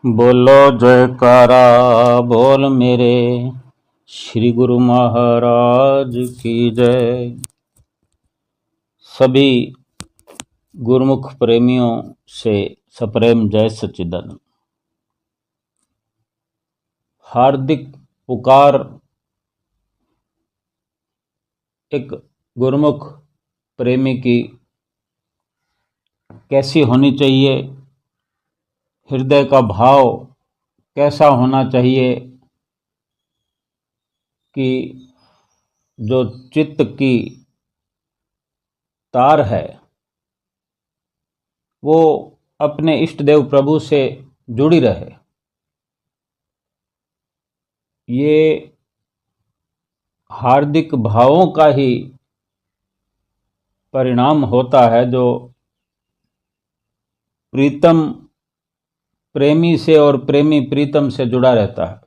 बोलो जयकारा बोल मेरे श्री गुरु महाराज की जय। सभी गुरुमुख प्रेमियों से सप्रेम जय सच्चिदानंद। हार्दिक पुकार एक गुरुमुख प्रेमी की कैसी होनी चाहिए, हृदय का भाव कैसा होना चाहिए कि जो चित्त की तार है वो अपने इष्ट देव प्रभु से जुड़ी रहे। ये हार्दिक भावों का ही परिणाम होता है जो प्रीतम प्रेमी से और प्रेमी प्रीतम से जुड़ा रहता है।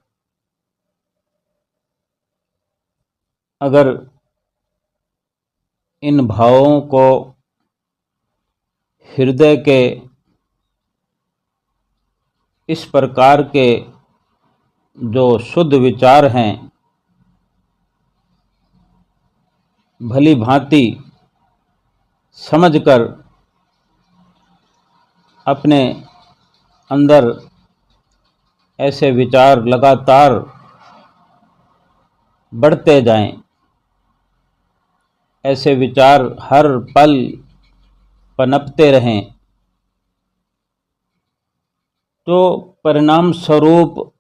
अगर इन भावों को हृदय के इस प्रकार के जो शुद्ध विचार हैं भली भांति समझकर अपने अंदर ऐसे विचार लगातार बढ़ते जाएं, ऐसे विचार हर पल पनपते रहें, तो परिणाम स्वरूप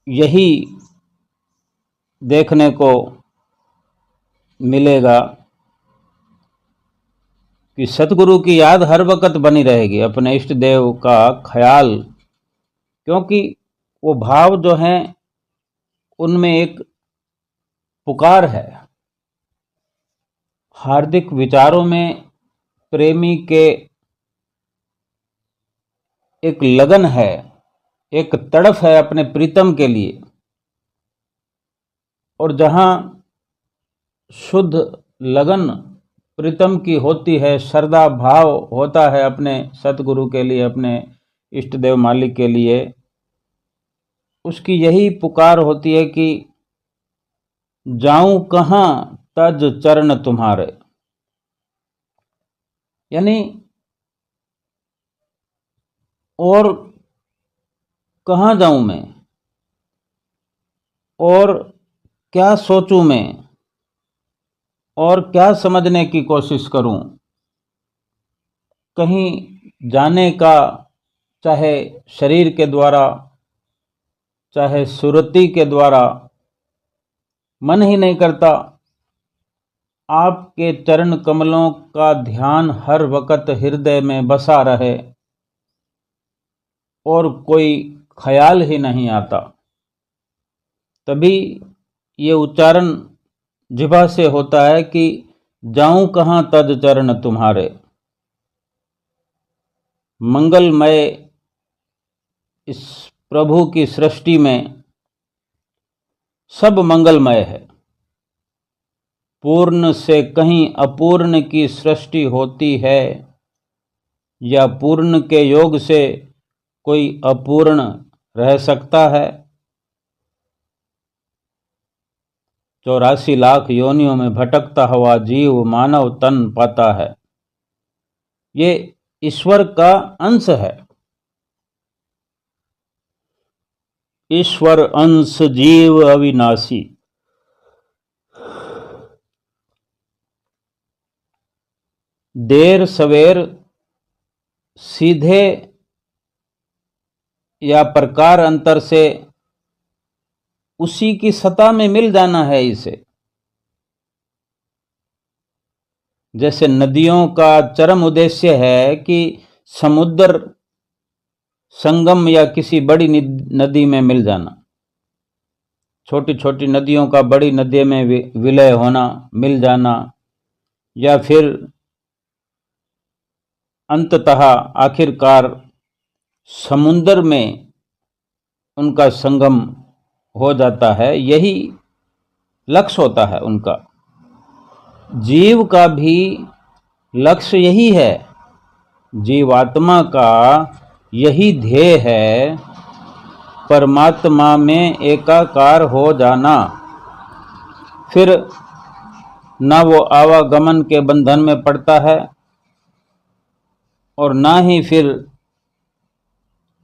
यही देखने को मिलेगा कि सतगुरु की याद हर वक्त बनी रहेगी, अपने इष्ट देव का ख्याल, क्योंकि वो भाव जो हैं उनमें एक पुकार है। हार्दिक विचारों में प्रेमी के एक लगन है, एक तड़फ है अपने प्रीतम के लिए। और जहां शुद्ध लगन प्रीतम की होती है, श्रद्धा भाव होता है अपने सतगुरु के लिए, अपने इष्ट देव मालिक के लिए, उसकी यही पुकार होती है कि जाऊं कहां तज चरण तुम्हारे। यानी और कहां जाऊं मैं, और क्या सोचूं मैं, और क्या समझने की कोशिश करूं। कहीं जाने का चाहे शरीर के द्वारा चाहे सुरति के द्वारा मन ही नहीं करता। आपके चरण कमलों का ध्यान हर वक्त हृदय में बसा रहे और कोई ख्याल ही नहीं आता, तभी ये उच्चारण जिह्वा से होता है कि जाऊं कहां तज चरण तुम्हारे। मंगलमय इस प्रभु की सृष्टि में सब मंगलमय है। पूर्ण से कहीं अपूर्ण की सृष्टि होती है, या पूर्ण के योग से कोई अपूर्ण रह सकता है। 84 लाख योनियों में भटकता हुआ जीव मानव तन पाता है। ये ईश्वर का अंश है। ईश्वर अंश जीव अविनाशी। देर सवेर सीधे या प्रकार अंतर से उसी की सत्ता में मिल जाना है इसे। जैसे नदियों का चरम उद्देश्य है कि समुद्र संगम या किसी बड़ी नदी में मिल जाना, छोटी छोटी नदियों का बड़ी नदी में विलय होना, मिल जाना, या फिर अंततः आखिरकार समुद्र में उनका संगम हो जाता है। यही लक्ष्य होता है उनका। जीव का भी लक्ष्य यही है। जीवात्मा का यही ध्येय है, परमात्मा में एकाकार हो जाना। फिर ना वो आवागमन के बंधन में पड़ता है और ना ही फिर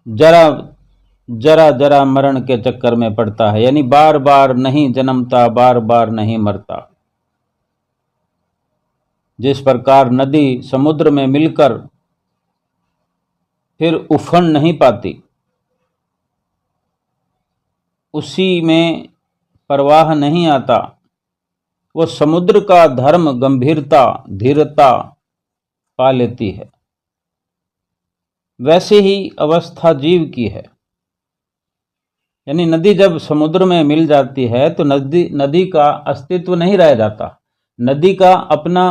जरा जरा मरण के चक्कर में पड़ता है, यानी बार बार नहीं जन्मता, बार बार नहीं मरता। जिस प्रकार नदी समुद्र में मिलकर फिर उफन नहीं पाती, उसी में प्रवाह नहीं आता, वो समुद्र का धर्म गंभीरता धीरता पा लेती है, वैसे ही अवस्था जीव की है। यानी नदी जब समुद्र में मिल जाती है तो नदी का अस्तित्व नहीं रह जाता। नदी का अपना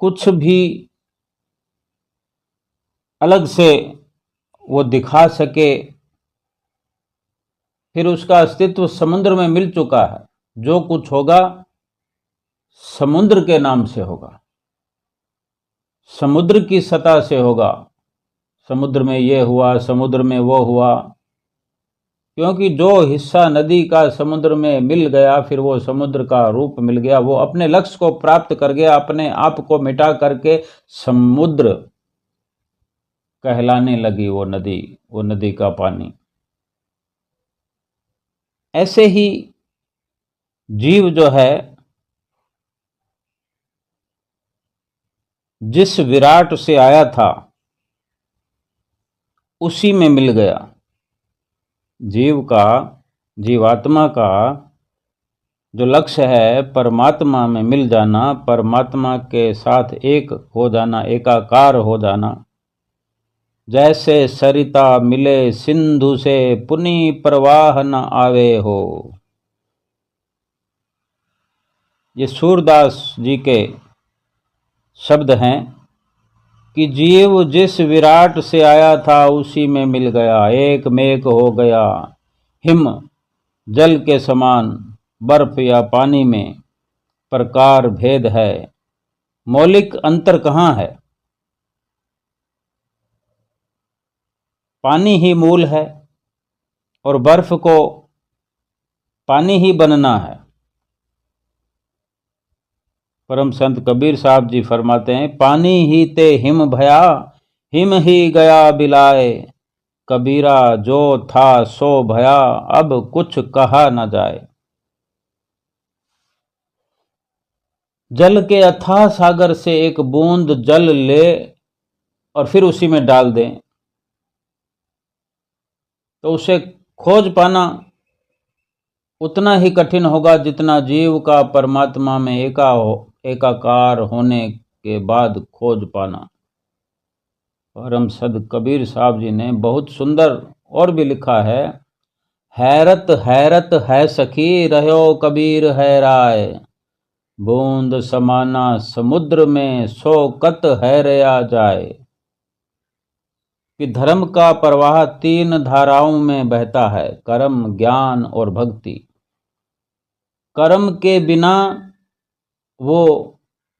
कुछ भी अलग से वो दिखा सके, फिर उसका अस्तित्व समुद्र में मिल चुका है। जो कुछ होगा समुद्र के नाम से होगा, समुद्र की सतह से होगा। समुद्र में ये हुआ, समुद्र में वो हुआ, क्योंकि जो हिस्सा नदी का समुद्र में मिल गया फिर वो समुद्र का रूप मिल गया, वो अपने लक्ष्य को प्राप्त कर गया, अपने आप को मिटा करके समुद्र कहलाने लगी वो नदी का पानी। ऐसे ही जीव जो है जिस विराट से आया था उसी में मिल गया। जीवात्मा का जो लक्ष्य है परमात्मा में मिल जाना, परमात्मा के साथ एक हो जाना, एकाकार हो जाना। जैसे सरिता मिले सिंधु से, पुनि प्रवाह न आवे हो। ये सूरदास जी के शब्द हैं कि जीव जिस विराट से आया था उसी में मिल गया, एक मेक हो गया। हिम जल के समान, बर्फ या पानी में प्रकार भेद है, मौलिक अंतर कहाँ है? पानी ही मूल है और बर्फ को पानी ही बनना है। परम संत कबीर साहब जी फरमाते हैं, पानी ही ते हिम भया, हिम ही गया बिलाए। कबीरा जो था सो भया, अब कुछ कहा न जाए। जल के अथाह सागर से एक बूंद जल ले और फिर उसी में डाल दें तो उसे खोज पाना उतना ही कठिन होगा जितना जीव का परमात्मा में एकाकार होने के बाद खोज पाना। परम संत कबीर साहब जी ने बहुत सुंदर और भी लिखा है, हैरत हैरत है सखी, रहो कबीर है राय। बूंद समाना समुद्र में, सो कत हैरया जाए। कि धर्म का प्रवाह 3 धाराओं में बहता है, कर्म, ज्ञान और भक्ति। कर्म के बिना वो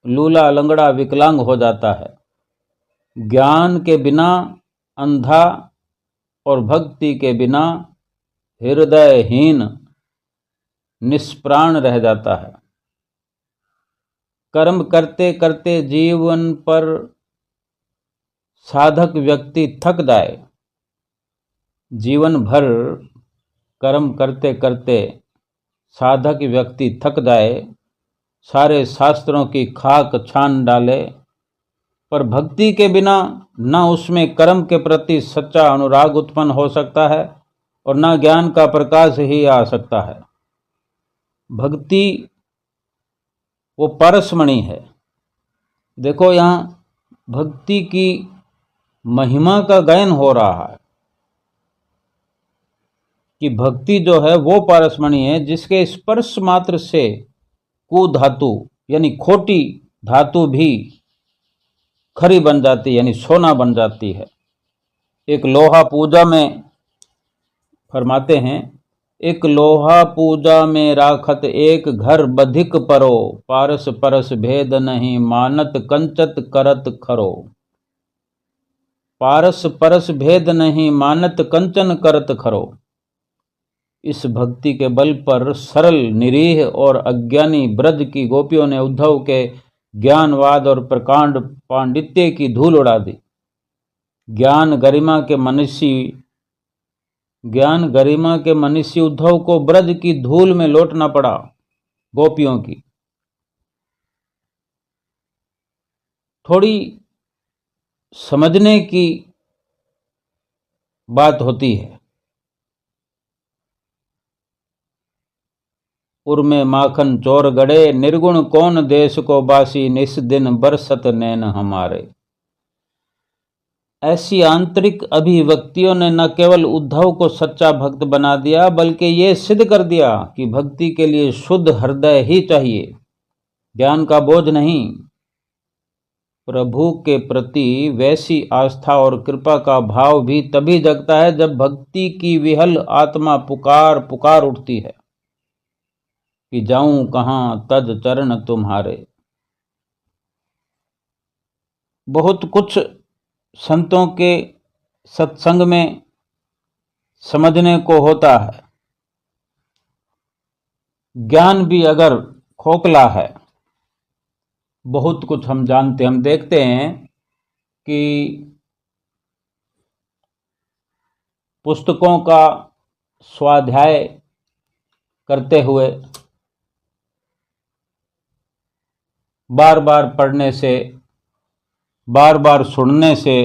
लूला लंगड़ा विकलांग हो जाता है, ज्ञान के बिना अंधा और भक्ति के बिना हृदयहीन निष्प्राण रह जाता है। कर्म करते करते जीवन पर साधक व्यक्ति थक जाए, जीवन भर कर्म करते करते साधक व्यक्ति थक जाए, सारे शास्त्रों की खाक छान डाले, पर भक्ति के बिना न उसमें कर्म के प्रति सच्चा अनुराग उत्पन्न हो सकता है और न ज्ञान का प्रकाश ही आ सकता है। भक्ति वो परसमणि है। देखो यहाँ भक्ति की महिमा का गायन हो रहा है कि भक्ति जो है वो पारसमणि है जिसके स्पर्श मात्र से कुधातु यानी खोटी धातु भी खरी बन जाती है, यानी सोना बन जाती है। एक लोहा पूजा में फरमाते हैं, एक लोहा पूजा में राखत एक घर बधिक परो, पारस परस भेद नहीं मानत कंचत करत खरो। पारस परस भेद नहीं, मानत कंचन करत खरो। इस भक्ति के बल पर सरल, निरीह और अज्ञानी ब्रज की गोपियों ने उद्धव के ज्ञानवाद और प्रकांड पांडित्य की धूल उड़ा दी। ज्ञान गरिमा के मनीषी उद्धव को ब्रज की धूल में लौटना पड़ा। गोपियों की थोड़ी समझने की बात होती है। उर्मे माखन चोर गड़े, निर्गुण कौन देश को बासी, निस दिन बरसत नैन हमारे। ऐसी आंतरिक अभिव्यक्तियों ने न केवल उद्धव को सच्चा भक्त बना दिया, बल्कि ये सिद्ध कर दिया कि भक्ति के लिए शुद्ध हृदय ही चाहिए, ज्ञान का बोझ नहीं। प्रभु के प्रति वैसी आस्था और कृपा का भाव भी तभी जगता है जब भक्ति की विहल आत्मा पुकार पुकार उठती है कि जाऊं कहां तज चरण तुम्हारे। बहुत कुछ संतों के सत्संग में समझने को होता है। ज्ञान भी अगर खोखला है, बहुत कुछ हम जानते, हम देखते हैं कि पुस्तकों का स्वाध्याय करते हुए बार बार पढ़ने से, बार बार सुनने से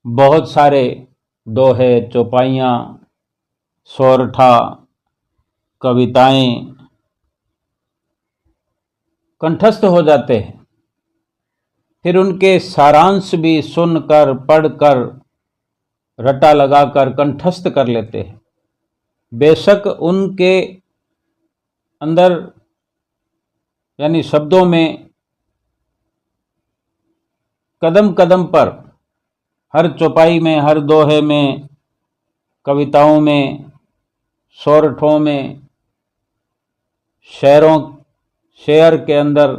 बहुत सारे दोहे, चौपाइयाँ, सोरठा, कविताएं कंठस्थ हो जाते हैं। फिर उनके सारांश भी सुनकर, पढ़कर, रटा लगाकर कंठस्थ कर लेते हैं। बेशक उनके अंदर यानी शब्दों में कदम कदम पर, हर चौपाई में, हर दोहे में, कविताओं में, सोरठों में, शेर के अंदर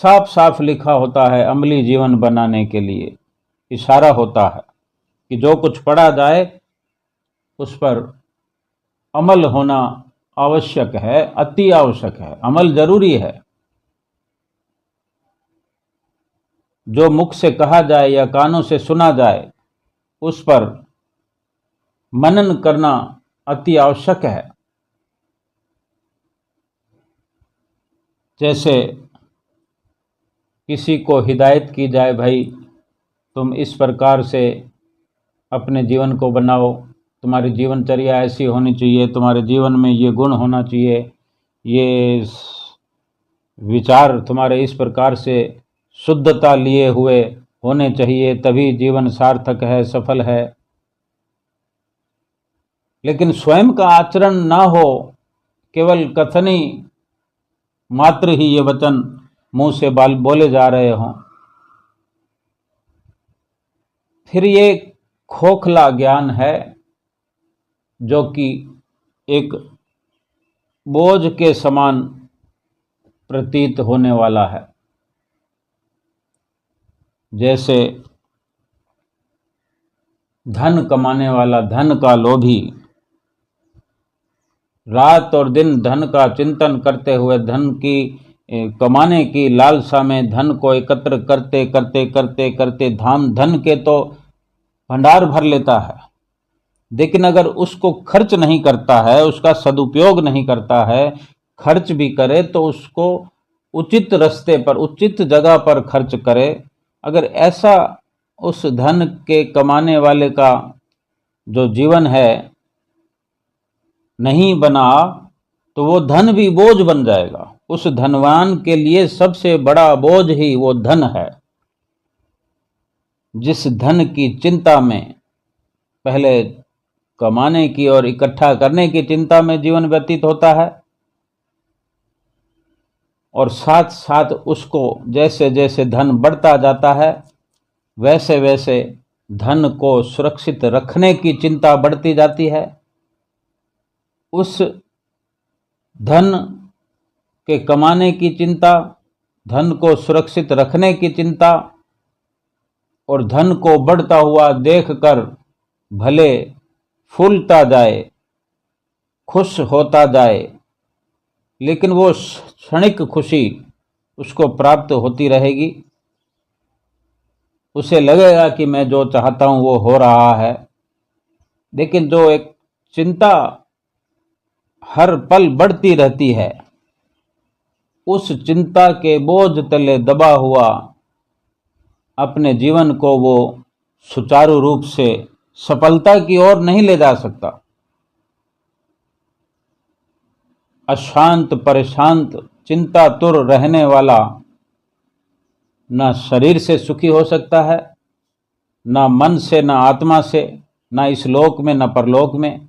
साफ साफ लिखा होता है, अमली जीवन बनाने के लिए इशारा होता है कि जो कुछ पढ़ा जाए उस पर अमल होना आवश्यक है, अति आवश्यक है, अमल जरूरी है। जो मुख से कहा जाए या कानों से सुना जाए उस पर मनन करना अति आवश्यक है। जैसे किसी को हिदायत की जाए, भाई तुम इस प्रकार से अपने जीवन को बनाओ, तुम्हारी जीवनचर्या ऐसी होनी चाहिए, तुम्हारे जीवन में ये गुण होना चाहिए, ये विचार तुम्हारे इस प्रकार से शुद्धता लिए हुए होने चाहिए, तभी जीवन सार्थक है, सफल है। लेकिन स्वयं का आचरण ना हो, केवल कथनी मात्र ही ये वचन मुंह से बोले जा रहे हों, फिर ये खोखला ज्ञान है जो कि एक बोझ के समान प्रतीत होने वाला है। जैसे धन कमाने वाला, धन का लोभी, रात और दिन धन का चिंतन करते हुए, धन की कमाने की लालसा में धन को एकत्र करते करते करते करते धन के तो भंडार भर लेता है, लेकिन अगर उसको खर्च नहीं करता है, उसका सदुपयोग नहीं करता है, खर्च भी करे तो उसको उचित रास्ते पर, उचित जगह पर खर्च करे। अगर ऐसा उस धन के कमाने वाले का जो जीवन है नहीं बना, तो वो धन भी बोझ बन जाएगा। उस धनवान के लिए सबसे बड़ा बोझ ही वो धन है। जिस धन की चिंता में, पहले कमाने की और इकट्ठा करने की चिंता में जीवन व्यतीत होता है, और साथ साथ उसको जैसे जैसे धन बढ़ता जाता है, वैसे वैसे धन को सुरक्षित रखने की चिंता बढ़ती जाती है। उस धन के कमाने की चिंता, धन को सुरक्षित रखने की चिंता और धन को बढ़ता हुआ देखकर भले फूलता जाए, खुश होता जाए, लेकिन वो क्षणिक खुशी उसको प्राप्त होती रहेगी। उसे लगेगा कि मैं जो चाहता हूं वो हो रहा है, लेकिन जो एक चिंता हर पल बढ़ती रहती है, उस चिंता के बोझ तले दबा हुआ अपने जीवन को वो सुचारू रूप से सफलता की ओर नहीं ले जा सकता। अशांत, परेशान, चिंतातुर रहने वाला ना शरीर से सुखी हो सकता है, ना मन से, ना आत्मा से, ना इस लोक में, ना परलोक में।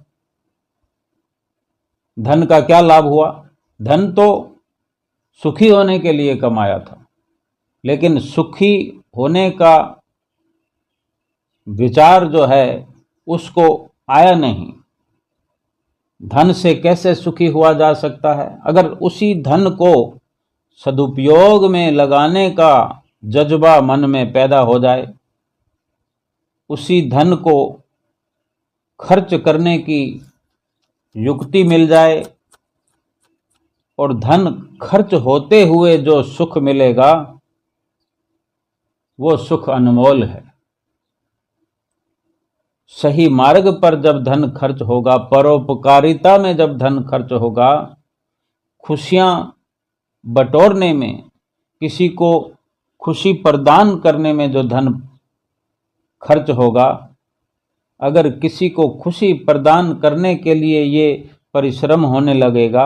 धन का क्या लाभ हुआ? धन तो सुखी होने के लिए कमाया था, लेकिन सुखी होने का विचार जो है उसको आया नहीं। धन से कैसे सुखी हुआ जा सकता है? अगर उसी धन को सदुपयोग में लगाने का जज्बा मन में पैदा हो जाए, उसी धन को खर्च करने की युक्ति मिल जाए, और धन खर्च होते हुए जो सुख मिलेगा वो सुख अनमोल है। सही मार्ग पर जब धन खर्च होगा, परोपकारिता में जब धन खर्च होगा, खुशियां बटोरने में, किसी को खुशी प्रदान करने में जो धन खर्च होगा, अगर किसी को खुशी प्रदान करने के लिए ये परिश्रम होने लगेगा,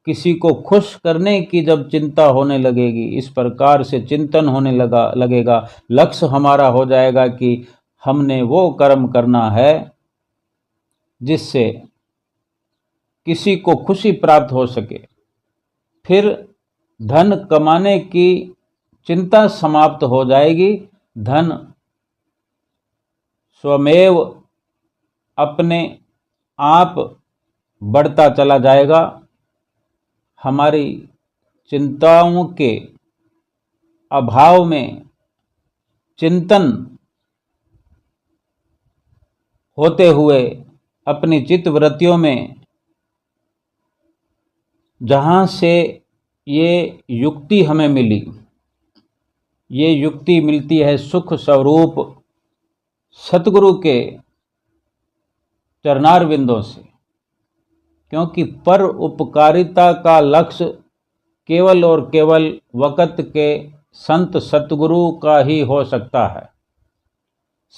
किसी को खुश करने की जब चिंता होने लगेगी, इस प्रकार से चिंतन होने लगेगा, लक्ष्य हमारा हो जाएगा कि हमने वो कर्म करना है जिससे किसी को खुशी प्राप्त हो सके, फिर धन कमाने की चिंता समाप्त हो जाएगी। धन स्वमेव अपने आप बढ़ता चला जाएगा। हमारी चिंताओं के अभाव में चिंतन होते हुए अपनी चित्त वृत्तियों में जहाँ से ये युक्ति हमें मिली, ये युक्ति मिलती है सुख स्वरूप सतगुरु के चरणार बिंदों से, क्योंकि पर उपकारिता का लक्ष्य केवल और केवल वक़्त के संत सतगुरु का ही हो सकता है।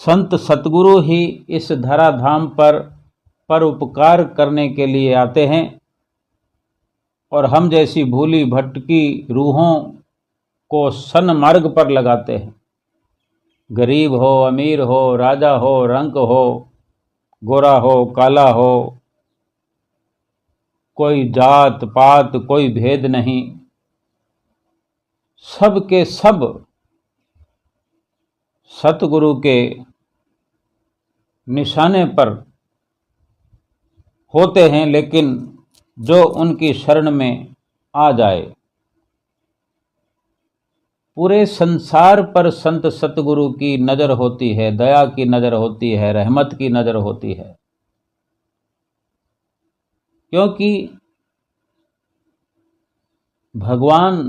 संत सतगुरु ही इस धराधाम पर उपकार करने के लिए आते हैं, और हम जैसी भूली भटकी रूहों को सन्मार्ग पर लगाते हैं। गरीब हो, अमीर हो, राजा हो, रंक हो, गोरा हो, काला हो, कोई जात पात, कोई भेद नहीं, सब के सब सतगुरु के निशाने पर होते हैं। लेकिन जो उनकी शरण में आ जाए, पूरे संसार पर संत सतगुरु की नजर होती है, दया की नजर होती है, रहमत की नजर होती है, क्योंकि भगवान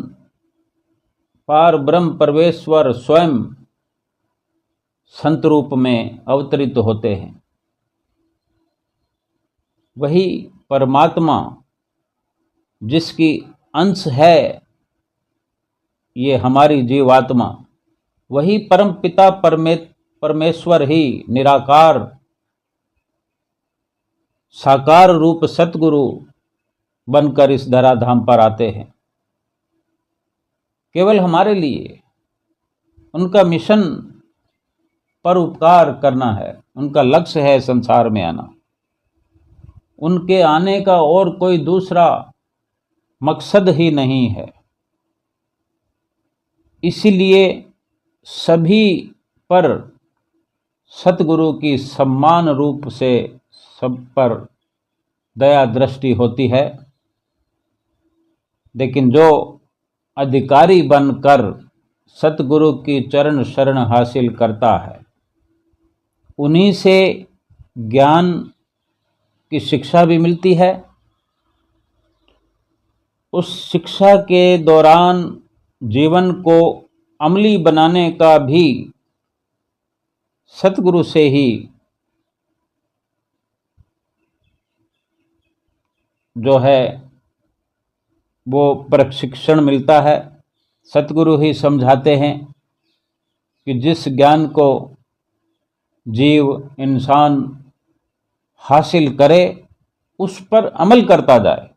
पार ब्रह्म परमेश्वर स्वयं संत रूप में अवतरित होते हैं। वही परमात्मा जिसकी अंश है ये हमारी जीवात्मा, वही परम पिता परमेश्वर ही निराकार साकार रूप सतगुरु बनकर इस धराधाम पर आते हैं, केवल हमारे लिए। उनका मिशन परोपकार करना है, उनका लक्ष्य है संसार में आना। उनके आने का और कोई दूसरा मकसद ही नहीं है। इसीलिए सभी पर सतगुरु की सम्मान रूप से सब पर दया दृष्टि होती है। लेकिन जो अधिकारी बनकर सतगुरु की चरण शरण हासिल करता है, उन्हीं से ज्ञान की शिक्षा भी मिलती है। उस शिक्षा के दौरान जीवन को अमली बनाने का भी सतगुरु से ही जो है वो प्रशिक्षण मिलता है। सतगुरु ही समझाते हैं कि जिस ज्ञान को जीव इंसान हासिल करे उस पर अमल करता जाए।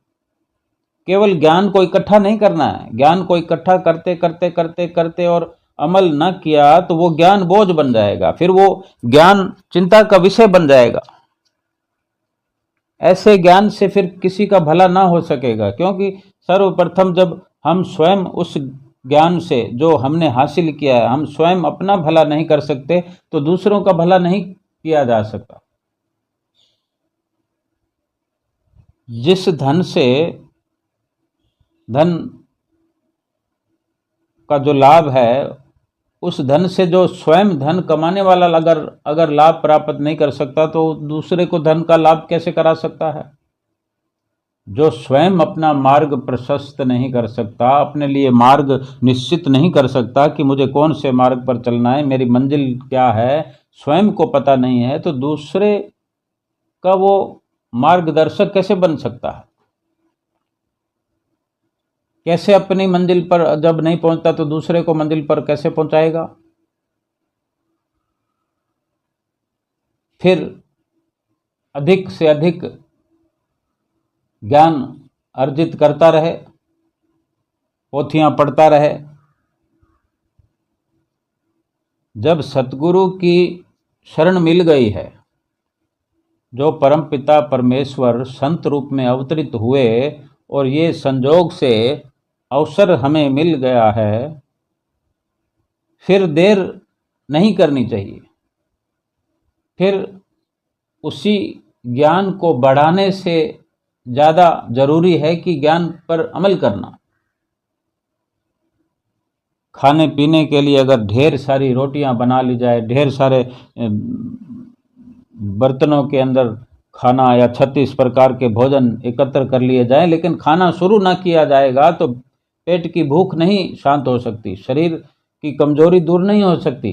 केवल ज्ञान को इकट्ठा नहीं करना है, ज्ञान को इकट्ठा करते करते करते करते और अमल न किया तो वो ज्ञान बोझ बन जाएगा, फिर वो ज्ञान चिंता का विषय बन जाएगा। ऐसे ज्ञान से फिर किसी का भला ना हो सकेगा, क्योंकि सर्वप्रथम जब हम स्वयं उस ज्ञान से जो हमने हासिल किया है, हम स्वयं अपना भला नहीं कर सकते तो दूसरों का भला नहीं किया जा सकता। जिस धन से धन का जो लाभ है, उस धन से जो स्वयं धन कमाने वाला अगर लाभ प्राप्त नहीं कर सकता तो दूसरे को धन का लाभ कैसे करा सकता है। जो स्वयं अपना मार्ग प्रशस्त नहीं कर सकता, अपने लिए मार्ग निश्चित नहीं कर सकता कि मुझे कौन से मार्ग पर चलना है, मेरी मंजिल क्या है, स्वयं को पता नहीं है, तो दूसरे का वो मार्गदर्शक कैसे बन सकता है। कैसे अपनी मंजिल पर जब नहीं पहुंचता तो दूसरे को मंजिल पर कैसे पहुंचाएगा। फिर अधिक से अधिक ज्ञान अर्जित करता रहे, पोथियां पढ़ता रहे। जब सतगुरु की शरण मिल गई है, जो परमपिता परमेश्वर संत रूप में अवतरित हुए और ये संजोग से अवसर हमें मिल गया है, फिर देर नहीं करनी चाहिए। फिर उसी ज्ञान को बढ़ाने से ज़्यादा जरूरी है कि ज्ञान पर अमल करना। खाने पीने के लिए अगर ढेर सारी रोटियां बना ली जाए, ढेर सारे बर्तनों के अंदर खाना या 36 प्रकार के भोजन एकत्र कर लिए जाए, लेकिन खाना शुरू ना किया जाएगा तो पेट की भूख नहीं शांत हो सकती, शरीर की कमजोरी दूर नहीं हो सकती।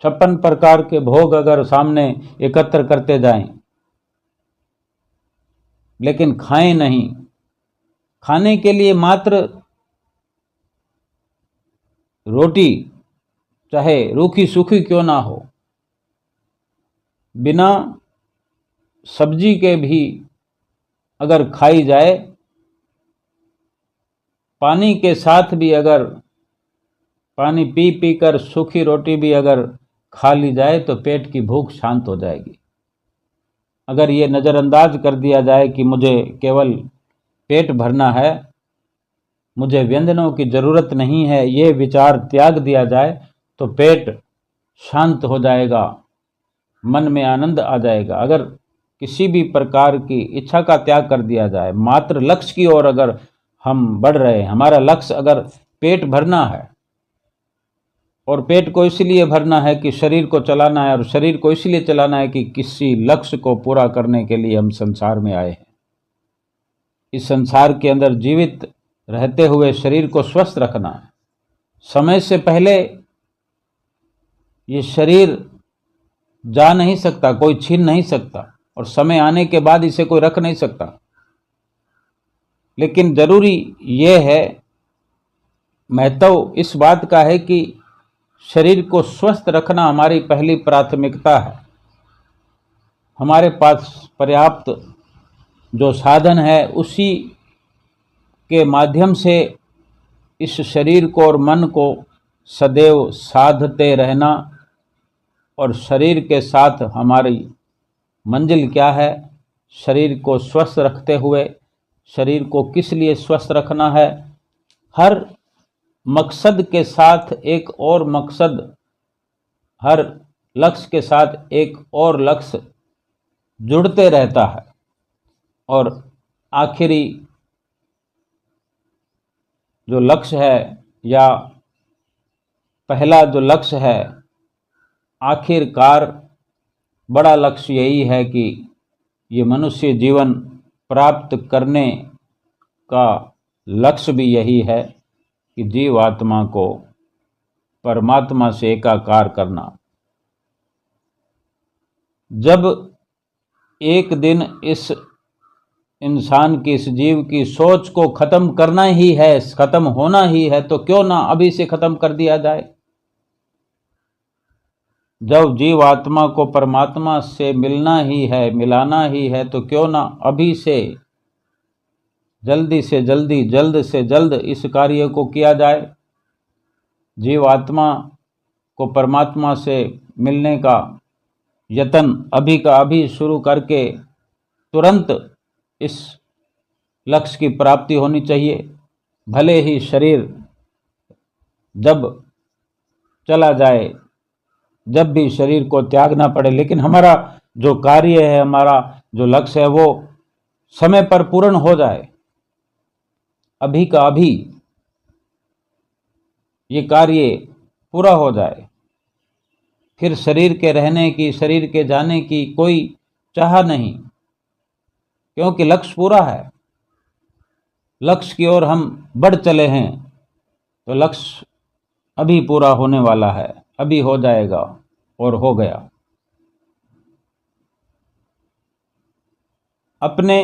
56 प्रकार के भोग अगर सामने एकत्र करते जाएं लेकिन खाएं नहीं, खाने के लिए मात्र रोटी चाहे रूखी सूखी क्यों ना हो, बिना सब्जी के भी अगर खाई जाए, पानी के साथ भी अगर पानी पी पी कर सूखी रोटी भी अगर खा ली जाए तो पेट की भूख शांत हो जाएगी। अगर ये नज़रअंदाज कर दिया जाए कि मुझे केवल पेट भरना है, मुझे व्यंजनों की ज़रूरत नहीं है, ये विचार त्याग दिया जाए तो पेट शांत हो जाएगा, मन में आनंद आ जाएगा। अगर किसी भी प्रकार की इच्छा का त्याग कर दिया जाए, मात्र लक्ष्य की ओर अगर हम बढ़ रहे हैं, हमारा लक्ष्य अगर पेट भरना है और पेट को इसलिए भरना है कि शरीर को चलाना है, और शरीर को इसलिए चलाना है कि किसी लक्ष्य को पूरा करने के लिए हम संसार में आए हैं। इस संसार के अंदर जीवित रहते हुए शरीर को स्वस्थ रखना है। समय से पहले ये शरीर जा नहीं सकता, कोई छीन नहीं सकता, और समय आने के बाद इसे कोई रख नहीं सकता। लेकिन जरूरी ये है, महत्व इस बात का है कि शरीर को स्वस्थ रखना हमारी पहली प्राथमिकता है। हमारे पास पर्याप्त जो साधन है उसी के माध्यम से इस शरीर को और मन को सदैव साधते रहना। और शरीर के साथ हमारी मंजिल क्या है, शरीर को स्वस्थ रखते हुए शरीर को किस लिए स्वस्थ रखना है, हर मकसद के साथ एक और मकसद, हर लक्ष्य के साथ एक और लक्ष्य जुड़ते रहता है, और आखिरी जो लक्ष्य है या पहला जो लक्ष्य है, आखिरकार बड़ा लक्ष्य यही है कि ये मनुष्य जीवन प्राप्त करने का लक्ष्य भी यही है कि जीवात्मा को परमात्मा से एकाकार करना। जब एक दिन इस इंसान की, इस जीव की सोच को खत्म करना ही है, खत्म होना ही है, तो क्यों ना अभी से खत्म कर दिया जाए। जब जीव आत्मा को परमात्मा से मिलना ही है, मिलाना ही है, तो क्यों ना अभी से जल्दी से जल्दी, जल्द से जल्द इस कार्य को किया जाए। जीव आत्मा को परमात्मा से मिलने का यत्न अभी का अभी शुरू करके तुरंत इस लक्ष्य की प्राप्ति होनी चाहिए। भले ही शरीर जब चला जाए, जब भी शरीर को त्यागना पड़े, लेकिन हमारा जो कार्य है, हमारा जो लक्ष्य है, वो समय पर पूर्ण हो जाए। अभी का अभी ये कार्य पूरा हो जाए। फिर शरीर के रहने की, शरीर के जाने की कोई चाह नहीं, क्योंकि लक्ष्य पूरा है। लक्ष्य की ओर हम बढ़ चले हैं, तो लक्ष्य अभी पूरा होने वाला है, अभी हो जाएगा और हो गया। अपने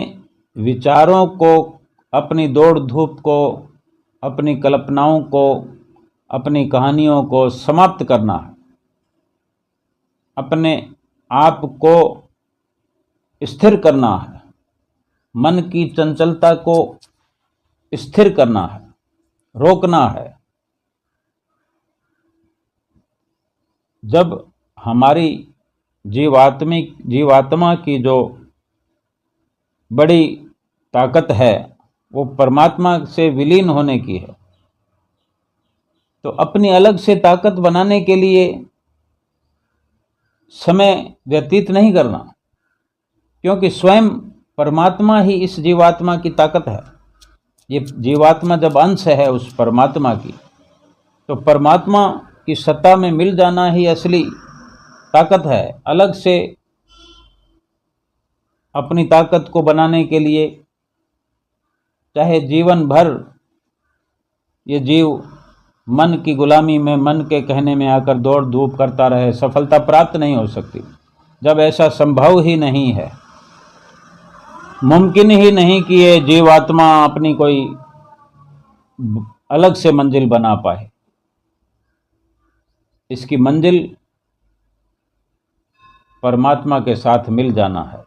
विचारों को, अपनी दौड़ धूप को, अपनी कल्पनाओं को, अपनी कहानियों को समाप्त करना है। अपने आप को स्थिर करना है, मन की चंचलता को स्थिर करना है, रोकना है। जब हमारी जीवात्मा की जो बड़ी ताकत है वो परमात्मा से विलीन होने की है, तो अपनी अलग से ताकत बनाने के लिए समय व्यतीत नहीं करना, क्योंकि स्वयं परमात्मा ही इस जीवात्मा की ताकत है। ये जीवात्मा जब अंश है उस परमात्मा की, तो परमात्मा की सत्ता में मिल जाना ही असली ताकत है। अलग से अपनी ताकत को बनाने के लिए चाहे जीवन भर ये जीव मन की गुलामी में, मन के कहने में आकर दौड़ धूप करता रहे, सफलता प्राप्त नहीं हो सकती। जब ऐसा संभव ही नहीं है, मुमकिन ही नहीं कि ये जीवात्मा अपनी कोई अलग से मंजिल बना पाए। इसकी मंजिल परमात्मा के साथ मिल जाना है।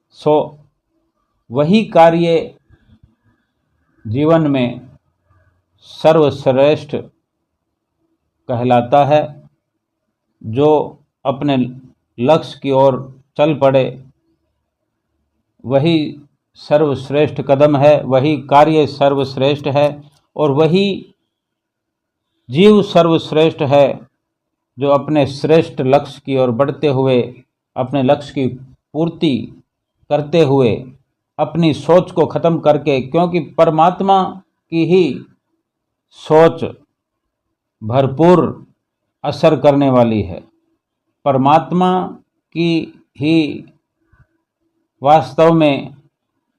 सो वही कार्य जीवन में सर्वश्रेष्ठ कहलाता है। जो अपने लक्ष्य की ओर चल पड़े वही सर्वश्रेष्ठ कदम है, वही कार्य सर्वश्रेष्ठ है, और वही जीव सर्वश्रेष्ठ है जो अपने श्रेष्ठ लक्ष्य की ओर बढ़ते हुए, अपने लक्ष्य की पूर्ति करते हुए, अपनी सोच को खत्म करके, क्योंकि परमात्मा की ही सोच भरपूर असर करने वाली है। परमात्मा की ही वास्तव में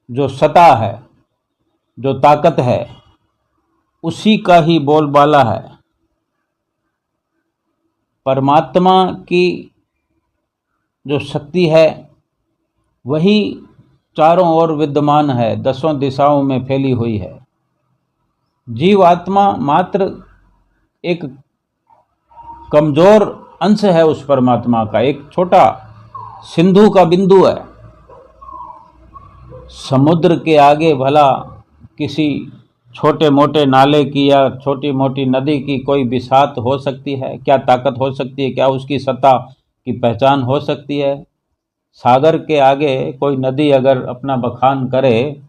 जो सत्ता है, जो ताकत है, उसी का ही बोलबाला है। परमात्मा की जो शक्ति है वही चारों ओर विद्यमान है, दसों दिशाओं में फैली हुई है। जीव आत्मा मात्र एक कमजोर अंश है उस परमात्मा का, एक छोटा सिंधु का बिंदु है। समुद्र के आगे भला किसी छोटे मोटे नाले की या छोटी मोटी नदी की कोई बिसात हो सकती है? क्या ताकत हो सकती है? क्या उसकी सत्ता की पहचान हो सकती है? सागर के आगे कोई नदी अगर अपना बखान करे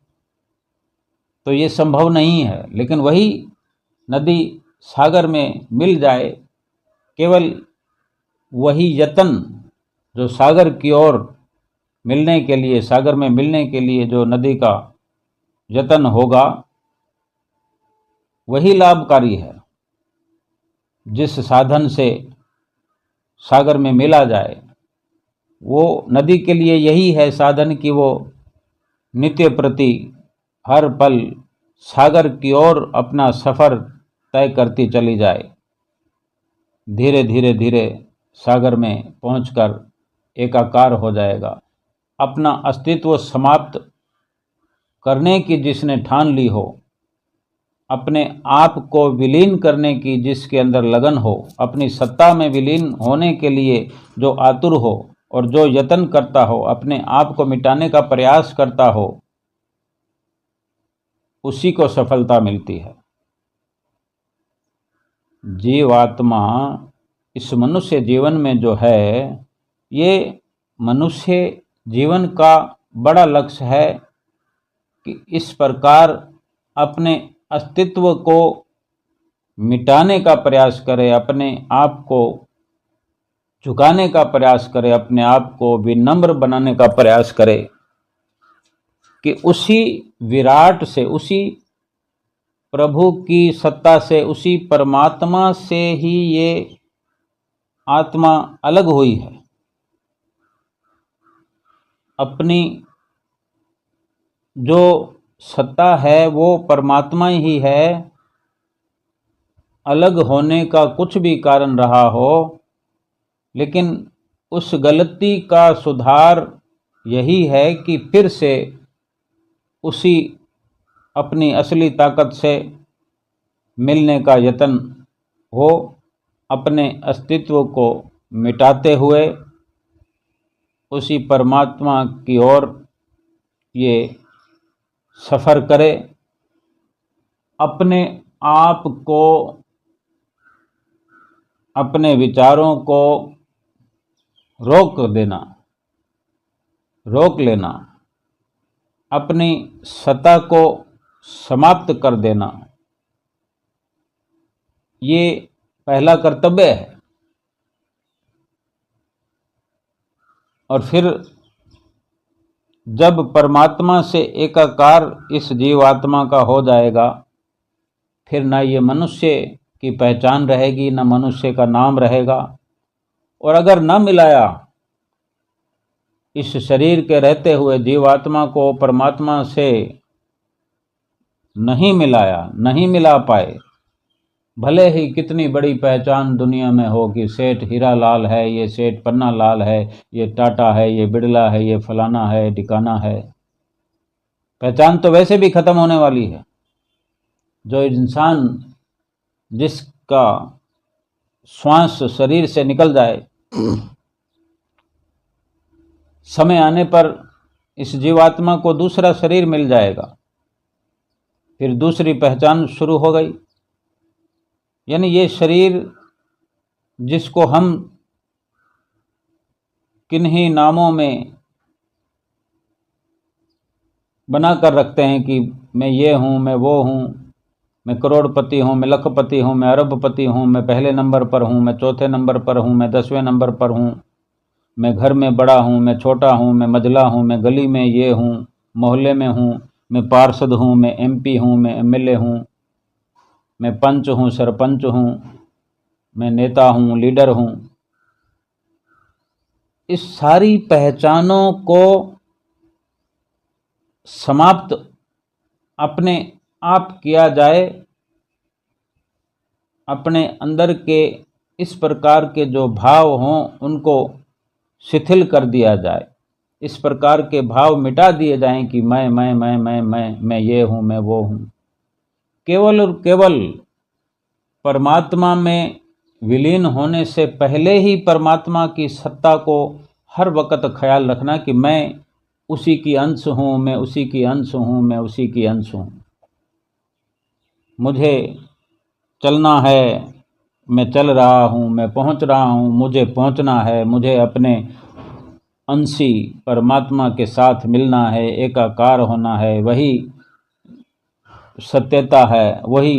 तो ये संभव नहीं है, लेकिन वही नदी सागर में मिल जाए, केवल वही यत्न जो सागर की ओर मिलने के लिए, सागर में मिलने के लिए जो नदी का यत्न होगा, वही लाभकारी है। जिस साधन से सागर में मिला जाए, वो नदी के लिए यही है साधन कि वो नित्य प्रति हर पल सागर की ओर अपना सफ़र तय करती चली जाए। धीरे धीरे धीरे सागर में पहुंचकर एकाकार हो जाएगा। अपना अस्तित्व समाप्त करने की जिसने ठान ली हो, अपने आप को विलीन करने की जिसके अंदर लगन हो, अपनी सत्ता में विलीन होने के लिए जो आतुर हो और जो यत्न करता हो, अपने आप को मिटाने का प्रयास करता हो, उसी को सफलता मिलती है। जीवात्मा इस मनुष्य जीवन में जो है, ये मनुष्य जीवन का बड़ा लक्ष्य है कि इस प्रकार अपने अस्तित्व को मिटाने का प्रयास करे, अपने आप को झुकाने का प्रयास करे, अपने आप को विनम्र बनाने का प्रयास करे कि उसी विराट से, उसी प्रभु की सत्ता से, उसी परमात्मा से ही ये आत्मा अलग हुई है। अपनी जो सत्ता है वो परमात्मा ही है। अलग होने का कुछ भी कारण रहा हो, लेकिन उस गलती का सुधार यही है कि फिर से उसी अपनी असली ताकत से मिलने का यत्न हो, अपने अस्तित्व को मिटाते हुए उसी परमात्मा की ओर ये सफ़र करे। अपने आप को, अपने विचारों को रोक लेना, अपनी सत्ता को समाप्त कर देना, ये पहला कर्तव्य है। और फिर जब परमात्मा से एकाकार इस जीवात्मा का हो जाएगा, फिर ना ये मनुष्य की पहचान रहेगी, ना मनुष्य का नाम रहेगा। और अगर न मिलाया, इस शरीर के रहते हुए जीवात्मा को परमात्मा से नहीं मिला पाए, भले ही कितनी बड़ी पहचान दुनिया में हो कि सेठ हीरा लाल है, ये सेठ पन्ना लाल है, ये टाटा है, ये बिड़ला है, ये फलाना है, ढिकाना है, पहचान तो वैसे भी खत्म होने वाली है। जो इंसान जिसका श्वास शरीर से निकल जाए, समय आने पर इस जीवात्मा को दूसरा शरीर मिल जाएगा, फिर दूसरी पहचान शुरू हो गई। यानी ये शरीर जिसको हम किन्हीं नामों में बना कर रखते हैं कि मैं ये हूँ, मैं वो हूँ, मैं करोड़पति हूँ, मैं लखपति हूँ, मैं अरबपति हूँ, मैं पहले नंबर पर हूँ, मैं चौथे नंबर पर हूँ, मैं 10वें नंबर पर हूँ, मैं घर में बड़ा हूँ, मैं छोटा हूँ, मैं मझला हूँ, मैं गली में ये हूँ, मोहल्ले में हूँ, मैं पार्षद हूँ, मैं MP हूँ, मैं MLA हूँ, मैं पंच हूँ, सरपंच हूँ, मैं नेता हूँ, लीडर हूँ। इस सारी पहचानों को समाप्त अपने आप किया जाए, अपने अंदर के इस प्रकार के जो भाव हों उनको शिथिल कर दिया जाए, इस प्रकार के भाव मिटा दिए जाएं कि मैं ये हूँ, मैं वो हूँ। केवल और केवल परमात्मा में विलीन होने से पहले ही परमात्मा की सत्ता को हर वक्त ख्याल रखना कि मैं उसी की अंश हूँ, मैं उसी की अंश हूँ, मैं उसी की अंश हूँ। मुझे चलना है, मैं चल रहा हूँ, मैं पहुँच रहा हूँ, मुझे पहुँचना है, मुझे अपने अंशी परमात्मा के साथ मिलना है, एकाकार होना है। वही सत्यता है, वही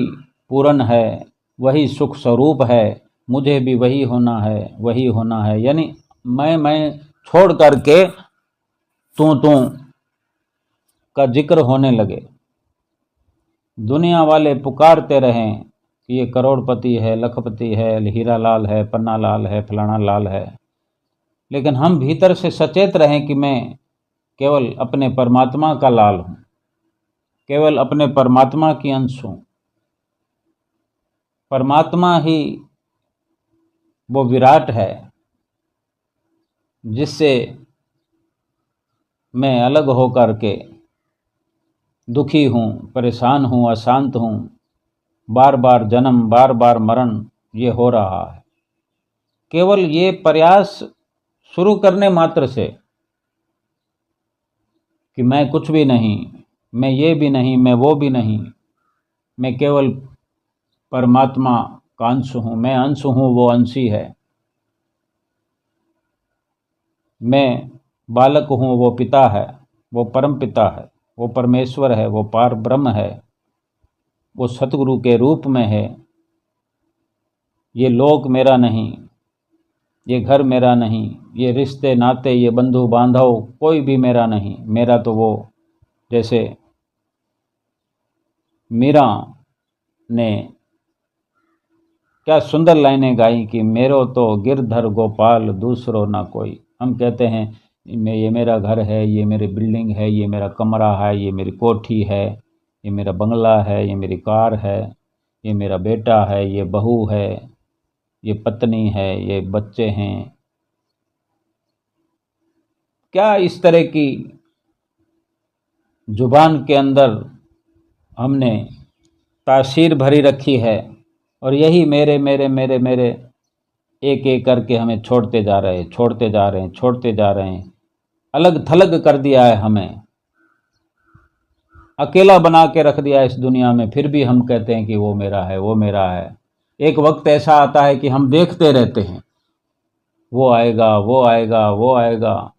पूर्ण है, वही सुख स्वरूप है, मुझे भी वही होना है, वही होना है। यानी मैं छोड़ करके तू का जिक्र होने लगे। दुनिया वाले पुकारते रहें कि ये करोड़पति है, लखपति है, हीरा लाल है, पन्ना लाल है, फलाना लाल है, लेकिन हम भीतर से सचेत रहें कि मैं केवल अपने परमात्मा का लाल हूँ, केवल अपने परमात्मा की अंश हूँ। परमात्मा ही वो विराट है जिससे मैं अलग होकर के दुखी हूँ, परेशान हूँ, अशांत हूँ, बार बार जन्म, बार बार मरण ये हो रहा है। केवल ये प्रयास शुरू करने मात्र से कि मैं कुछ भी नहीं, मैं ये भी नहीं, मैं वो भी नहीं, मैं केवल परमात्मा का अंश हूँ, मैं अंश हूँ, वो अंशी है, मैं बालक हूँ, वो पिता है, वो परम पिता है, वो परमेश्वर है, वो पार ब्रह्म है, वो सतगुरु के रूप में है। ये लोक मेरा नहीं, ये घर मेरा नहीं, ये रिश्ते नाते, ये बंधु बांधव कोई भी मेरा नहीं। मेरा तो वो, जैसे मीरा ने क्या सुंदर लाइनें गाई कि मेरो तो गिरधर गोपाल दूसरो ना कोई। हम कहते हैं ये मेरा घर है, ये मेरी बिल्डिंग है, ये मेरा कमरा है, ये मेरी कोठी है, ये मेरा बंगला है, ये मेरी कार है, ये मेरा बेटा है, ये बहू है, ये पत्नी है, ये बच्चे हैं। क्या इस तरह की जुबान के अंदर हमने तासीर भरी रखी है, और यही मेरे मेरे मेरे मेरे एक एक करके हमें छोड़ते जा रहे हैं, छोड़ते जा रहे हैं, छोड़ते जा रहे हैं। अलग थलग कर दिया है, हमें अकेला बना के रख दिया है इस दुनिया में। फिर भी हम कहते हैं कि वो मेरा है, वो मेरा है। एक वक्त ऐसा आता है कि हम देखते रहते हैं, वो आएगा, वो आएगा, वो आएगा।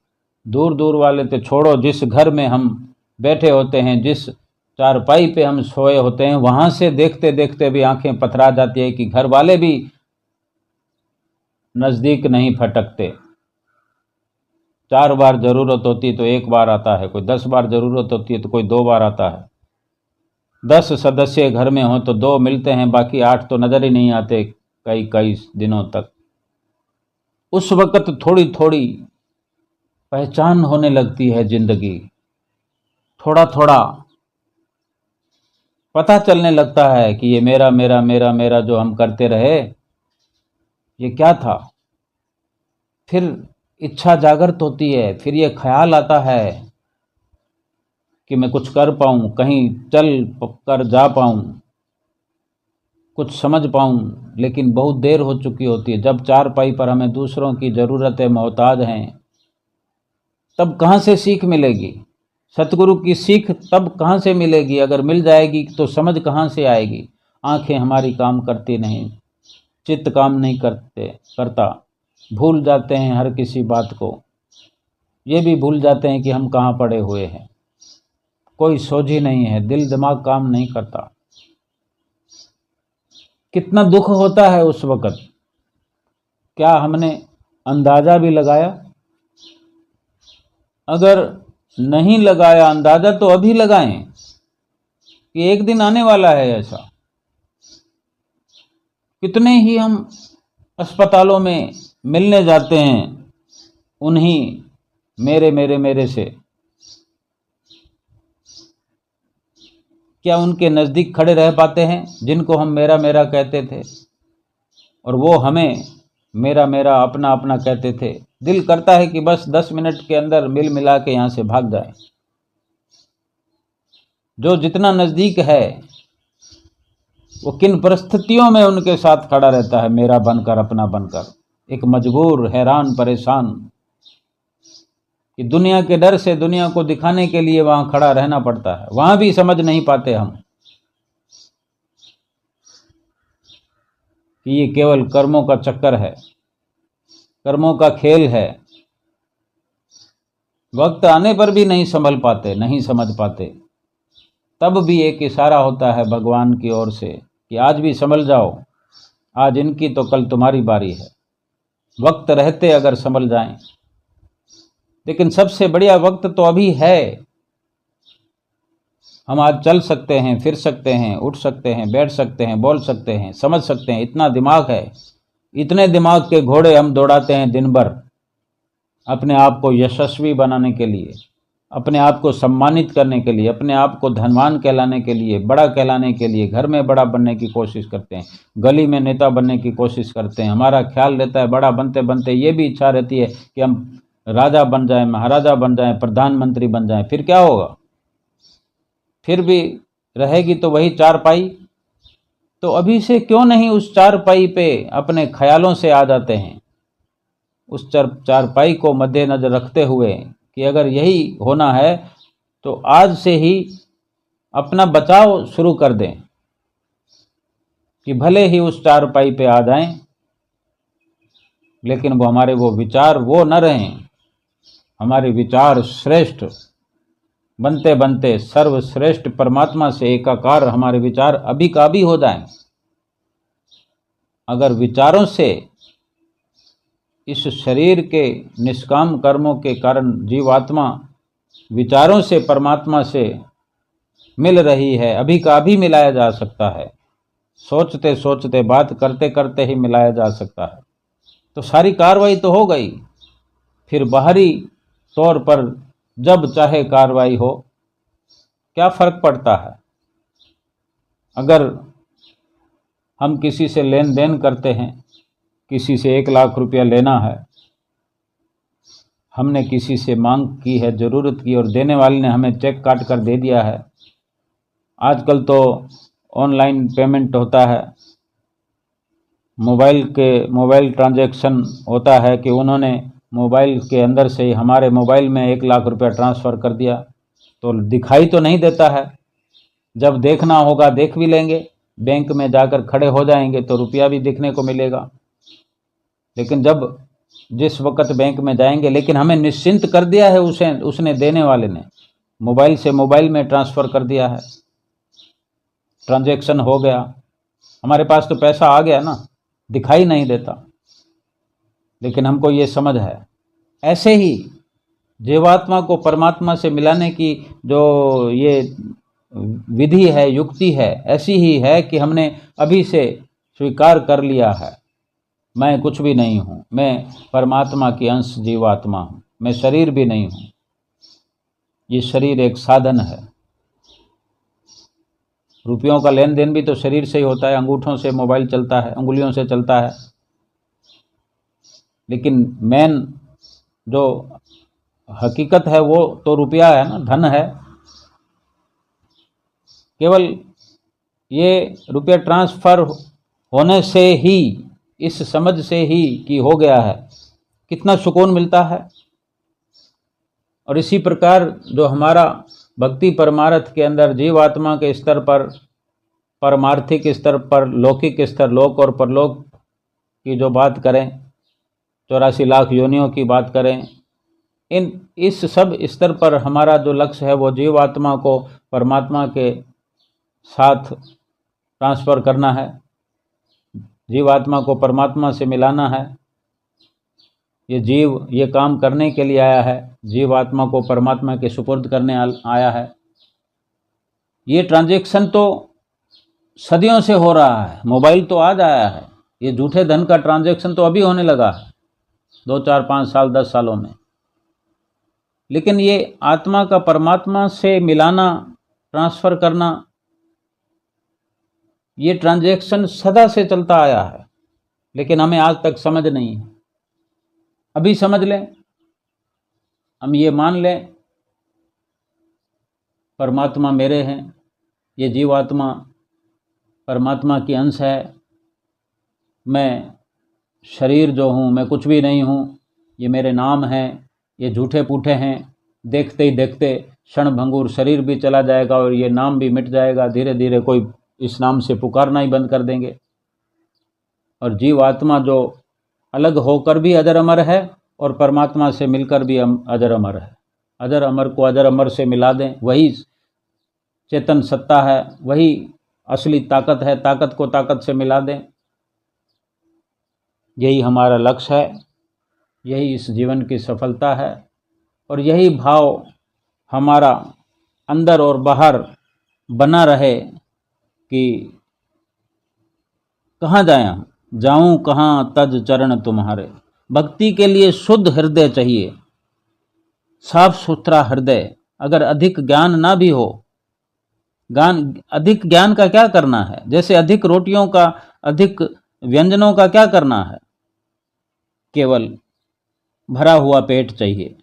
दूर दूर वाले तो छोड़ो, जिस घर में हम बैठे होते हैं, जिस चारपाई पे हम सोए होते हैं, वहां से देखते देखते भी आंखें पथरा जाती है कि घर वाले भी नजदीक नहीं फटकते। 4 बार जरूरत होती है तो 1 बार आता है, कोई 10 बार जरूरत होती है तो कोई 2 बार आता है। 10 सदस्य घर में हो तो 2 मिलते हैं, बाकी 8 तो नजर ही नहीं आते कई कई दिनों तक। उस वक्त थोड़ी थोड़ी पहचान होने लगती है जिंदगी, थोड़ा थोड़ा पता चलने लगता है कि ये मेरा मेरा मेरा मेरा जो हम करते रहे ये क्या था। फिर इच्छा जागृत होती है, फिर ये ख्याल आता है कि मैं कुछ कर पाऊं, कहीं चल कर जा पाऊं, कुछ समझ पाऊं। लेकिन बहुत देर हो चुकी होती है। जब चारपाई पर हमें दूसरों की ज़रूरतें मोहताज हैं, तब कहाँ से सीख मिलेगी? सतगुरु की सीख तब कहाँ से मिलेगी? अगर मिल जाएगी तो समझ कहाँ से आएगी? आंखें हमारी काम करती नहीं, चित्त काम नहीं करता, भूल जाते हैं हर किसी बात को। ये भी भूल जाते हैं कि हम कहाँ पड़े हुए हैं। कोई सोझी नहीं है, दिल दिमाग काम नहीं करता। कितना दुख होता है उस वक्त, क्या हमने अंदाजा भी लगाया? अगर नहीं लगाया अंदाजा तो अभी लगाएं कि एक दिन आने वाला है ऐसा। कितने ही हम अस्पतालों में मिलने जाते हैं उन्हीं मेरे मेरे मेरे से। क्या उनके नज़दीक खड़े रह पाते हैं जिनको हम मेरा मेरा कहते थे, और वो हमें मेरा मेरा अपना अपना कहते थे? दिल करता है कि बस 10 मिनट के अंदर मिल मिला के यहाँ से भाग जाए। जो जितना नज़दीक है वो किन परिस्थितियों में उनके साथ खड़ा रहता है, मेरा बनकर, अपना बनकर। एक मजबूर, हैरान, परेशान, कि दुनिया के डर से, दुनिया को दिखाने के लिए वहां खड़ा रहना पड़ता है। वहां भी समझ नहीं पाते हम कि ये केवल कर्मों का चक्कर है, कर्मों का खेल है। वक्त आने पर भी नहीं संभल पाते, नहीं समझ पाते। तब भी एक इशारा होता है भगवान की ओर से कि आज भी संभल जाओ, आज इनकी तो कल तुम्हारी बारी है। वक्त रहते अगर संभल जाएं। लेकिन सबसे बढ़िया वक्त तो अभी है। हम आज चल सकते हैं, फिर सकते हैं, उठ सकते हैं, बैठ सकते हैं, बोल सकते हैं, समझ सकते हैं, इतना दिमाग है। इतने दिमाग के घोड़े हम दौड़ाते हैं दिन भर अपने आप को यशस्वी बनाने के लिए, अपने आप को सम्मानित करने के लिए, अपने आप को धनवान कहलाने के लिए, बड़ा कहलाने के लिए, घर में बड़ा बनने की कोशिश करते हैं, गली में नेता बनने की कोशिश करते हैं। हमारा ख्याल रहता है बड़ा बनते बनते ये भी इच्छा रहती है कि हम राजा बन जाएं, महाराजा बन जाएं, प्रधानमंत्री बन जाएं। फिर क्या होगा? फिर भी रहेगी तो वही चारपाई। तो अभी से क्यों नहीं उस चारपाई पे अपने ख्यालों से आ जाते हैं, उस चारपाई को मद्देनजर रखते हुए कि अगर यही होना है तो आज से ही अपना बचाव शुरू कर दें कि भले ही उस चारपाई पे आ जाएं, लेकिन वो हमारे वो विचार वो न रहें। हमारे विचार श्रेष्ठ बनते बनते सर्वश्रेष्ठ परमात्मा से एकाकार हमारे विचार अभी का अभी हो जाएं। अगर विचारों से, इस शरीर के निष्काम कर्मों के कारण जीवात्मा विचारों से परमात्मा से मिल रही है, अभी का अभी मिलाया जा सकता है, सोचते सोचते बात करते करते ही मिलाया जा सकता है, तो सारी कार्रवाई तो हो गई। फिर बाहरी तौर पर जब चाहे कार्रवाई हो, क्या फर्क पड़ता है? अगर हम किसी से लेन देन करते हैं, किसी से 1 लाख रुपया लेना है, हमने किसी से मांग की है, ज़रूरत की, और देने वाले ने हमें चेक काट कर दे दिया है। आजकल तो ऑनलाइन पेमेंट होता है, मोबाइल ट्रांजैक्शन होता है कि उन्होंने मोबाइल के अंदर से ही हमारे मोबाइल में 1 लाख रुपया ट्रांसफ़र कर दिया। तो दिखाई तो नहीं देता है, जब देखना होगा देख भी लेंगे, बैंक में जाकर खड़े हो जाएंगे तो रुपया भी दिखने को मिलेगा। लेकिन जब जिस वक्त बैंक में जाएंगे, लेकिन हमें निश्चिंत कर दिया है उसने देने वाले ने, मोबाइल से मोबाइल में ट्रांसफ़र कर दिया है, ट्रांजैक्शन हो गया, हमारे पास तो पैसा आ गया ना, दिखाई नहीं देता, लेकिन हमको ये समझ है। ऐसे ही जीवात्मा को परमात्मा से मिलाने की जो ये विधि है, युक्ति है, ऐसी ही है कि हमने अभी से स्वीकार कर लिया है, मैं कुछ भी नहीं हूँ, मैं परमात्मा की अंश जीवात्मा हूँ, मैं शरीर भी नहीं हूँ, ये शरीर एक साधन है। रुपयों का लेन देन भी तो शरीर से ही होता है, अंगूठों से मोबाइल चलता है, उंगलियों से चलता है, लेकिन मेन जो हकीकत है वो तो रुपया है ना, धन है। केवल ये रुपया ट्रांसफ़र होने से ही, इस समझ से ही कि हो गया है, कितना सुकून मिलता है। और इसी प्रकार जो हमारा भक्ति परमार्थ के अंदर जीवात्मा के स्तर पर, परमार्थिक स्तर पर, लौकिक स्तर, लोक और परलोक की जो बात करें, 84 लाख योनियों की बात करें, इस सब स्तर पर हमारा जो लक्ष्य है वो जीवात्मा को परमात्मा के साथ ट्रांसफ़र करना है, जीवात्मा को परमात्मा से मिलाना है। ये जीव ये काम करने के लिए आया है, जीवात्मा को परमात्मा के सुपुर्द करने आया है। ये ट्रांजैक्शन तो सदियों से हो रहा है, मोबाइल तो आज आया है, ये झूठे धन का ट्रांजैक्शन तो अभी होने लगा है, 2, 4, 5 साल, 10 सालों में। लेकिन ये आत्मा का परमात्मा से मिलाना, ट्रांसफ़र करना, ये ट्रांजैक्शन सदा से चलता आया है, लेकिन हमें आज तक समझ नहीं है। अभी समझ लें, हम ये मान लें परमात्मा मेरे हैं, ये जीवात्मा परमात्मा की अंश है, मैं शरीर जो हूँ मैं कुछ भी नहीं हूँ, ये मेरे नाम हैं, ये झूठे पूठे हैं। देखते ही देखते क्षण भंगुर शरीर भी चला जाएगा और ये नाम भी मिट जाएगा, धीरे धीरे कोई इस नाम से पुकारना ही बंद कर देंगे। और जीवात्मा जो अलग होकर भी अजर अमर है और परमात्मा से मिलकर भी अजर अमर है। अजर अमर को अजर अमर से मिला दें, वही चेतन सत्ता है, वही असली ताकत है, ताकत को ताकत से मिला दें। यही हमारा लक्ष्य है, यही इस जीवन की सफलता है, और यही भाव हमारा अंदर और बाहर बना रहे कि कहाँ जाऊं कहाँ तज चरण तुम्हारे। भक्ति के लिए शुद्ध हृदय चाहिए, साफ सुथरा हृदय। अगर अधिक ज्ञान ना भी हो, अधिक ज्ञान का क्या करना है? जैसे अधिक रोटियों का, अधिक व्यंजनों का क्या करना है? केवल भरा हुआ पेट चाहिए,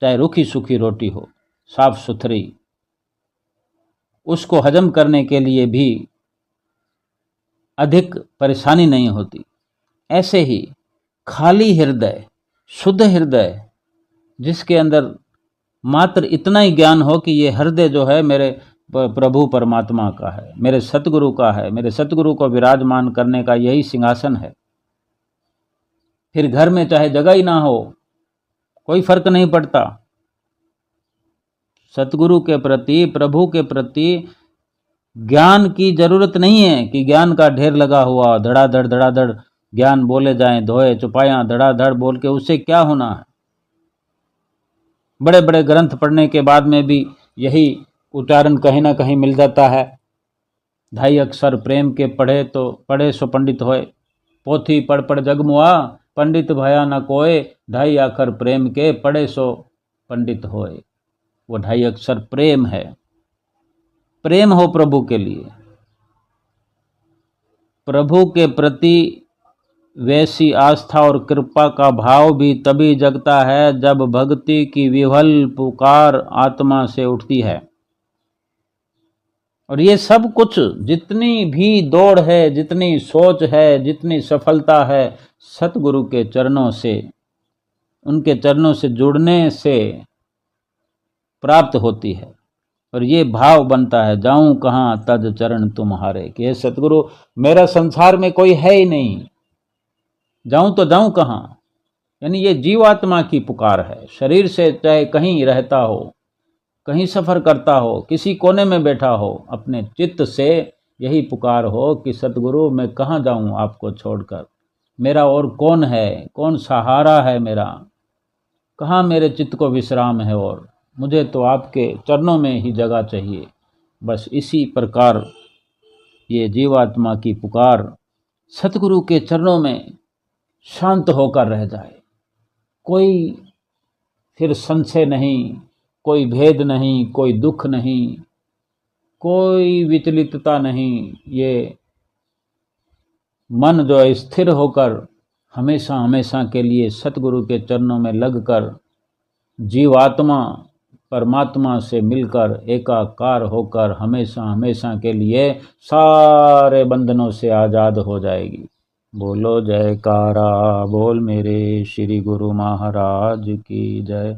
चाहे रूखी सूखी रोटी हो, साफ सुथरी। उसको हजम करने के लिए भी अधिक परेशानी नहीं होती। ऐसे ही खाली हृदय, शुद्ध हृदय, जिसके अंदर मात्र इतना ही ज्ञान हो कि ये हृदय जो है मेरे प्रभु परमात्मा का है, मेरे सतगुरु का है, मेरे सतगुरु को विराजमान करने का यही सिंहासन है। फिर घर में चाहे जगह ही ना हो, कोई फर्क नहीं पड़ता। सतगुरु के प्रति, प्रभु के प्रति ज्ञान की जरूरत नहीं है कि ज्ञान का ढेर लगा हुआ धड़ाधड़ ज्ञान बोले जाएं, धोए चुपाया धड़ाधड़ बोल के उससे क्या होना है? बड़े बड़े ग्रंथ पढ़ने के बाद में भी यही उच्चारण कहीं ना कहीं मिल जाता है। 2.5 अक्षर प्रेम के पढ़े सो पंडित होए, पोथी पढ़ पढ़ जगमुआ, पंडित भया न कोय, 2.5 अक्षर प्रेम के पढ़े सो पंडित होए। वो 2.5 अक्षर प्रेम है। प्रेम हो प्रभु के लिए, प्रभु के प्रति वैसी आस्था और कृपा का भाव भी तभी जगता है जब भक्ति की विह्वल पुकार आत्मा से उठती है। और ये सब कुछ, जितनी भी दौड़ है, जितनी सोच है, जितनी सफलता है, सतगुरु के चरणों से, उनके चरणों से जुड़ने से प्राप्त होती है। और ये भाव बनता है, जाऊं कहाँ तज चरण तुम्हारे, कि हे सतगुरु, मेरा संसार में कोई है ही नहीं, जाऊं तो जाऊं कहाँ। यानी ये जीवात्मा की पुकार है। शरीर से चाहे कहीं रहता हो, कहीं सफर करता हो, किसी कोने में बैठा हो, अपने चित्त से यही पुकार हो कि सतगुरु मैं कहाँ जाऊं आपको छोड़कर, मेरा और कौन है, कौन सहारा है मेरा, कहाँ मेरे चित्त को विश्राम है, और मुझे तो आपके चरणों में ही जगह चाहिए। बस इसी प्रकार ये जीवात्मा की पुकार सतगुरु के चरणों में शांत होकर रह जाए। कोई फिर संशय नहीं, कोई भेद नहीं, कोई दुख नहीं, कोई विचलितता नहीं। ये मन जो है स्थिर होकर हमेशा हमेशा के लिए सतगुरु के चरणों में लगकर जीवात्मा परमात्मा से मिलकर एकाकार होकर हमेशा हमेशा के लिए सारे बंधनों से आज़ाद हो जाएगी। बोलो जयकारा बोल मेरे श्री गुरु महाराज की जय।